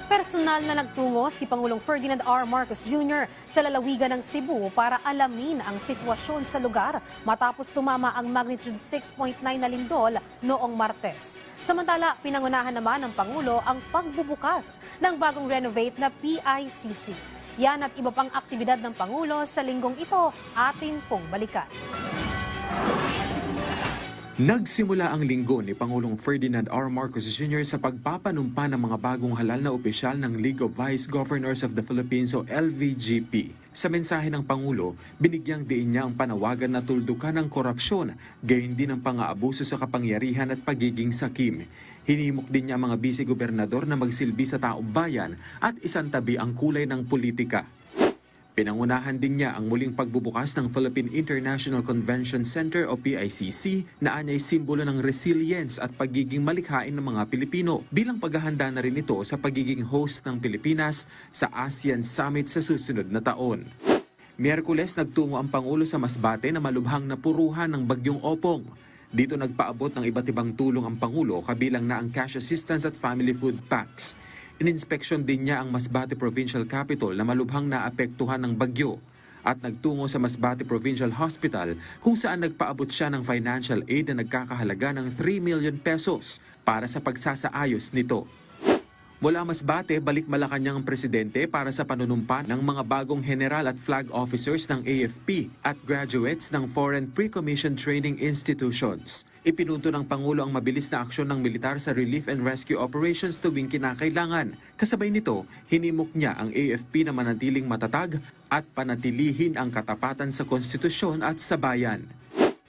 Personal na nagtungo si Pangulong Ferdinand R. Marcos Jr. sa lalawigan ng Cebu para alamin ang sitwasyon sa lugar matapos tumama ang magnitude 6.9 na lindol noong Martes. Samantala, pinangunahan naman ng Pangulo ang pagbubukas ng bagong renovate na PICC. Yan at iba pang aktibidad ng Pangulo sa linggong ito atin pong balikan. Nagsimula ang linggo ni Pangulong Ferdinand R. Marcos Jr. sa pagpapanumpa ng mga bagong halal na opisyal ng League of Vice Governors of the Philippines o LVGP. Sa mensahe ng Pangulo, binigyang diin niya ang panawagan na tuldukan ng korupsyon, gayon din ang pang-aabuso sa kapangyarihan at pagiging sakim. Hinimok din niya ang mga bise-gobernador na magsilbi sa taong bayan at isantabi ang kulay ng politika. Pinangunahan din niya ang muling pagbubukas ng Philippine International Convention Center o PICC na anyay simbolo ng resilience at pagiging malikhain ng mga Pilipino bilang paghahanda na rin ito sa pagiging host ng Pilipinas sa ASEAN Summit sa susunod na taon. Miyerkules nagtungo ang Pangulo sa Masbate na malubhang napuruhan ng Bagyong Opong. Dito nagpaabot ng iba't ibang tulong ang Pangulo kabilang na ang cash assistance at family food packs. Ininspeksyon din niya ang Masbate Provincial Capital na malubhang naapektuhan ng bagyo at nagtungo sa Masbate Provincial Hospital kung saan nagpaabot siya ng financial aid na nagkakahalaga ng 3 million pesos para sa pagsasaayos nito. Mula Masbate, balik Malacanang ang presidente para sa panunumpa ng mga bagong general at flag officers ng AFP at graduates ng Foreign Pre-Commissioned Training Institutions. Ipinunto ng Pangulo ang mabilis na aksyon ng militar sa relief and rescue operations tuwing kinakailangan. Kasabay nito, hinimok niya ang AFP na manatiling matatag at panatilihin ang katapatan sa konstitusyon at sa bayan.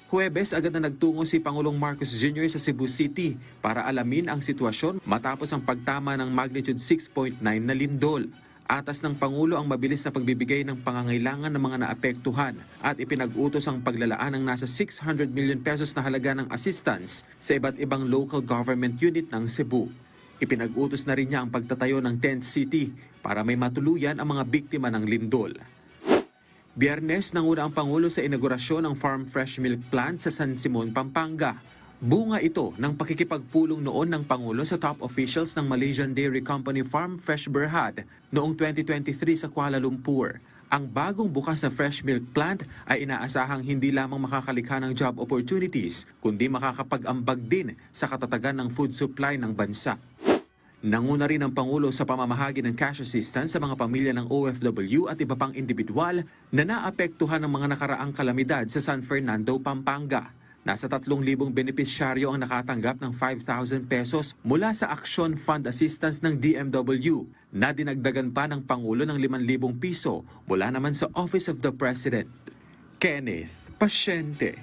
Huwebes, agad na nagtungo si Pangulong Marcos Jr. sa Cebu City para alamin ang sitwasyon matapos ang pagtama ng magnitude 6.9 na lindol. Atas ng Pangulo ang mabilis na pagbibigay ng pangangailangan ng mga naapektuhan at ipinag-utos ang paglalaan ng nasa 600 million pesos na halaga ng assistance sa iba't ibang local government unit ng Cebu. Ipinag-utos na rin niya ang pagtatayo ng tent city para may matuluyan ang mga biktima ng lindol. Biyernes, nanguna ang Pangulo sa inaugurasyon ng Farm Fresh Milk Plant sa San Simon, Pampanga. Bunga ito ng pakikipagpulong noon ng Pangulo sa top officials ng Malaysian Dairy Company Farm Fresh Berhad noong 2023 sa Kuala Lumpur. Ang bagong bukas na fresh milk plant ay inaasahang hindi lamang makakalikha ng job opportunities, kundi makakapag-ambag din sa katatagan ng food supply ng bansa. Nanguna rin ang Pangulo sa pamamahagi ng cash assistance sa mga pamilya ng OFW at iba pang individual na naapektuhan ng mga nakaraang kalamidad sa San Fernando, Pampanga. Nasa 3,000 benepisyaryo ang nakatanggap ng 5,000 pesos mula sa Action Fund Assistance ng DMW na dinagdagan pa ng Pangulo ng 5,000 piso mula naman sa Office of the President. Kenneth Pasyente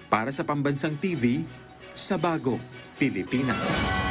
para sa Pambansang TV sa Bagong Pilipinas.